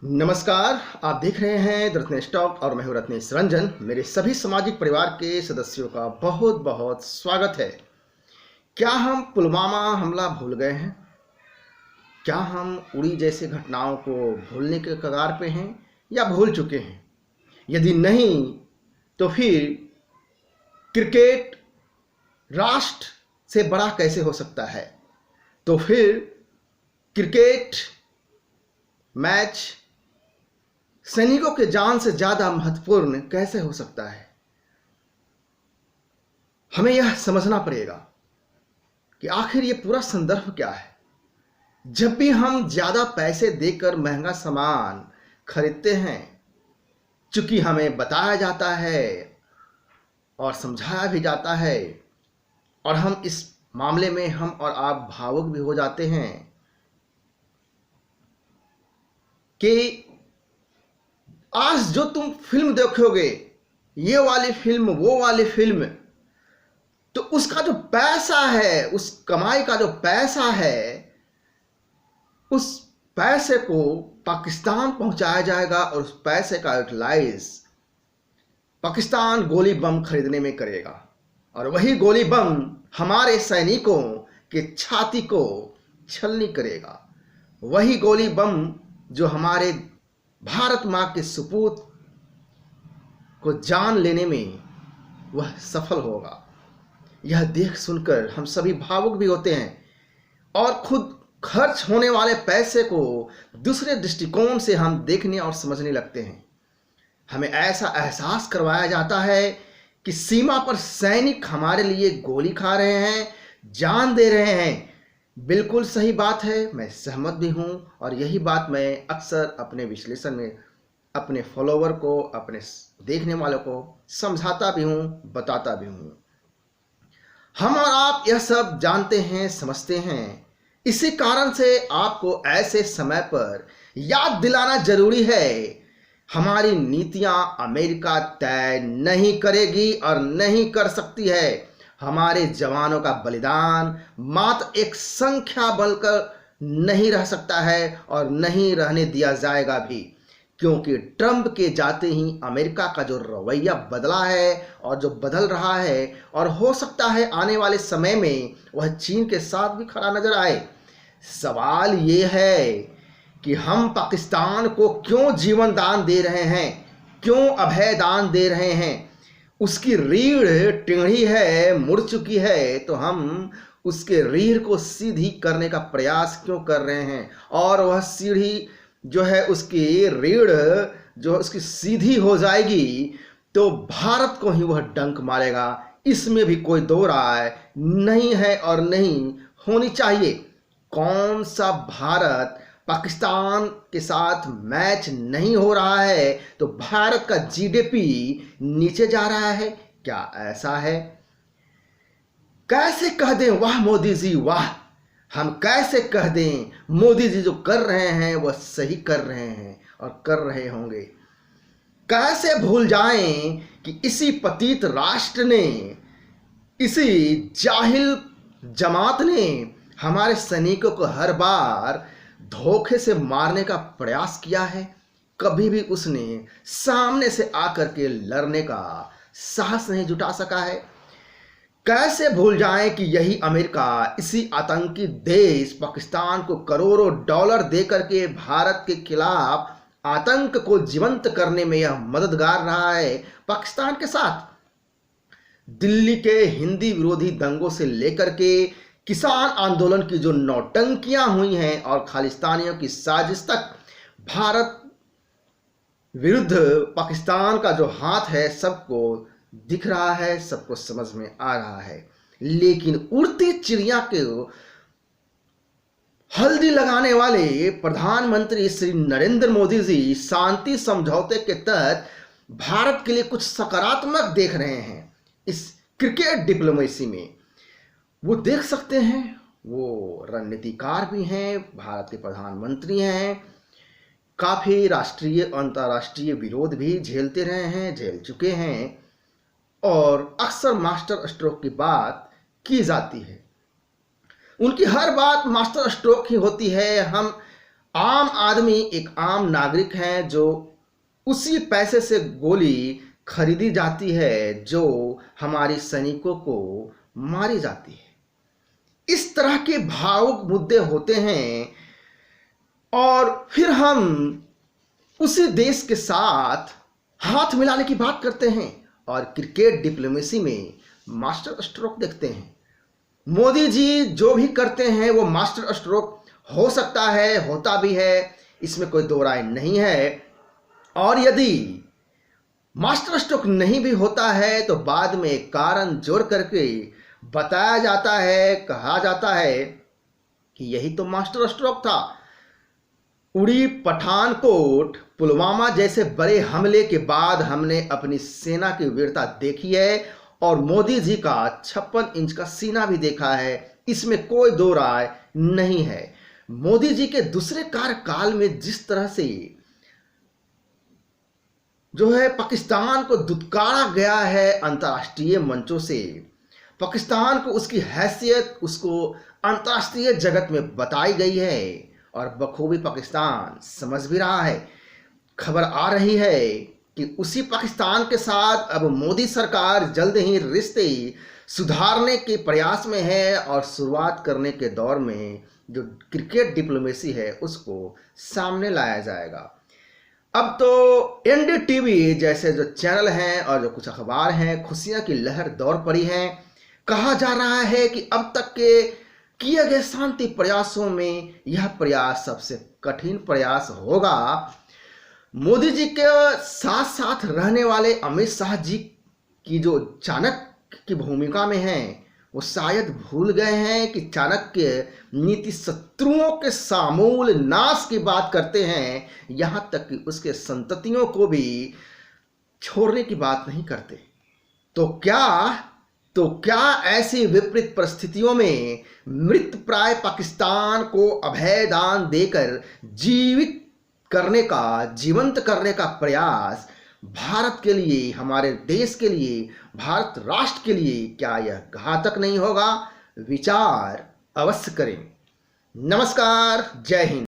नमस्कार। आप देख रहे हैं द रत्नेश टॉक और मैं हूं रत्नेश रंजन। मेरे सभी सामाजिक परिवार के सदस्यों का बहुत बहुत स्वागत है। क्या हम पुलवामा हमला भूल गए हैं? क्या हम उड़ी जैसे घटनाओं को भूलने के कगार पे हैं या भूल चुके हैं? यदि नहीं तो फिर क्रिकेट राष्ट्र से बड़ा कैसे हो सकता है? तो फिर क्रिकेट मैच सैनिकों के जान से ज्यादा महत्वपूर्ण कैसे हो सकता है? हमें यह समझना पड़ेगा कि आखिर ये पूरा संदर्भ क्या है। जब भी हम ज्यादा पैसे देकर महंगा सामान खरीदते हैं, चूंकि हमें बताया जाता है और समझाया भी जाता है, और हम इस मामले में हम और आप भावुक भी हो जाते हैं कि आज जो तुम फिल्म देखोगे, ये वाली फिल्म वो वाली फिल्म, तो उसका जो पैसा है, उस कमाई का जो पैसा है, उस पैसे को पाकिस्तान पहुंचाया जाएगा और उस पैसे का यूटिलाइज पाकिस्तान गोली बम खरीदने में करेगा। और वही गोली बम हमारे सैनिकों के छाती को छलनी करेगा। वही गोली बम जो हमारे भारत मां के सपूत को जान लेने में वह सफल होगा। यह देख सुनकर हम सभी भावुक भी होते हैं और खुद खर्च होने वाले पैसे को दूसरे दृष्टिकोण से हम देखने और समझने लगते हैं। हमें ऐसा एहसास करवाया जाता है कि सीमा पर सैनिक हमारे लिए गोली खा रहे हैं, जान दे रहे हैं। बिल्कुल सही बात है, मैं सहमत भी हूं, और यही बात मैं अक्सर अपने विश्लेषण में अपने फॉलोवर को, अपने देखने वालों को समझाता भी हूं, बताता भी हूं। हम और आप यह सब जानते हैं, समझते हैं। इसी कारण से आपको ऐसे समय पर याद दिलाना जरूरी है। हमारी नीतियां अमेरिका तय नहीं करेगी और नहीं कर सकती है। हमारे जवानों का बलिदान मात्र एक संख्या बनकर नहीं रह सकता है और नहीं रहने दिया जाएगा भी, क्योंकि ट्रंप के जाते ही अमेरिका का जो रवैया बदला है और जो बदल रहा है, और हो सकता है आने वाले समय में वह चीन के साथ भी खड़ा नजर आए। सवाल ये है कि हम पाकिस्तान को क्यों जीवन दान दे रहे हैं, क्यों अभय दान दे रहे हैं? उसकी रीढ़ टेढ़ी है, मुड़ चुकी है, तो हम उसके रीढ़ को सीधी करने का प्रयास क्यों कर रहे हैं? और वह सीढ़ी जो है, उसकी रीढ़ जो उसकी सीधी हो जाएगी तो भारत को ही वह डंक मारेगा। इसमें भी कोई दो राय नहीं है और नहीं होनी चाहिए। कौन सा भारत पाकिस्तान के साथ मैच नहीं हो रहा है तो भारत का जीडीपी नीचे जा रहा है? क्या ऐसा है? कैसे कह दें वाह मोदी जी वाह? हम कैसे कह दें मोदी जी जो कर रहे हैं वह सही कर रहे हैं और कर रहे होंगे? कैसे भूल जाएं कि इसी पतित राष्ट्र ने, इसी जाहिल जमात ने हमारे सैनिकों को हर बार धोखे से मारने का प्रयास किया है। कभी भी उसने सामने से आकर के लड़ने का साहस नहीं जुटा सका है। कैसे भूल जाएं कि यही अमेरिका, इसी आतंकी देश पाकिस्तान को करोड़ों डॉलर देकर के भारत के खिलाफ आतंक को जीवंत करने में यह मददगार रहा है पाकिस्तान के साथ। दिल्ली के हिंदी विरोधी दंगों से लेकर के किसान आंदोलन की जो नौटंकियां हुई हैं और खालिस्तानियों की साजिश तक, भारत विरुद्ध पाकिस्तान का जो हाथ है सबको दिख रहा है, सबको समझ में आ रहा है। लेकिन उड़ती चिड़िया के हल्दी लगाने वाले प्रधानमंत्री श्री नरेंद्र मोदी जी शांति समझौते के तहत भारत के लिए कुछ सकारात्मक देख रहे हैं। इस क्रिकेट डिप्लोमेसी में वो देख सकते हैं, वो रणनीतिकार भी हैं, भारत के प्रधानमंत्री हैं, काफी राष्ट्रीय अंतर्राष्ट्रीय विरोध भी झेलते रहे हैं, झेल चुके हैं, और अक्सर मास्टर स्ट्रोक की बात की जाती है। उनकी हर बात मास्टर स्ट्रोक ही होती है। हम आम आदमी एक आम नागरिक है जो उसी पैसे से गोली खरीदी जाती है जो हमारी सैनिकों को मारी जाती है। इस तरह के भावुक मुद्दे होते हैं और फिर हम उसी देश के साथ हाथ मिलाने की बात करते हैं और क्रिकेट डिप्लोमेसी में मास्टर स्ट्रोक देखते हैं। मोदी जी जो भी करते हैं वो मास्टर स्ट्रोक हो सकता है, होता भी है, इसमें कोई दो राय नहीं है। और यदि मास्टर स्ट्रोक नहीं भी होता है तो बाद में एक कारण जोड़ करके बताया जाता है, कहा जाता है कि यही तो मास्टर स्ट्रोक था। उड़ी पठानकोट, पुलवामा जैसे बड़े हमले के बाद हमने अपनी सेना की वीरता देखी है और मोदी जी का 56 इंच का सीना भी देखा है, इसमें कोई दो राय नहीं है। मोदी जी के दूसरे कार्यकाल में जिस तरह से जो है पाकिस्तान को दुत्कारा गया है अंतर्राष्ट्रीय मंचों से, पाकिस्तान को उसकी हैसियत उसको अंतर्राष्ट्रीय जगत में बताई गई है और बखूबी पाकिस्तान समझ भी रहा है। खबर आ रही है कि उसी पाकिस्तान के साथ अब मोदी सरकार जल्द ही रिश्ते सुधारने के प्रयास में है और शुरुआत करने के दौर में जो क्रिकेट डिप्लोमेसी है उसको सामने लाया जाएगा। अब तो एनडीटीवी जैसे जो चैनल हैं और जो कुछ अखबार हैं, खुशियां की लहर दौड़ पड़ी है। कहा जा रहा है कि अब तक के किए गए शांति प्रयासों में यह प्रयास सबसे कठिन प्रयास होगा। मोदी जी के साथ साथ रहने वाले अमित शाह जी की जो चाणक्य की भूमिका में हैं, वो शायद भूल गए हैं कि चाणक्य नीति शत्रुओं के समूल नाश की बात करते हैं, यहां तक कि उसके संततियों को भी छोड़ने की बात नहीं करते। तो क्या ऐसी विपरीत परिस्थितियों में मृतप्राय पाकिस्तान को अभय दान देकर जीवंत करने का प्रयास भारत के लिए, हमारे देश के लिए, भारत राष्ट्र के लिए क्या यह घातक नहीं होगा? विचार अवश्य करें। नमस्कार, जय हिंद।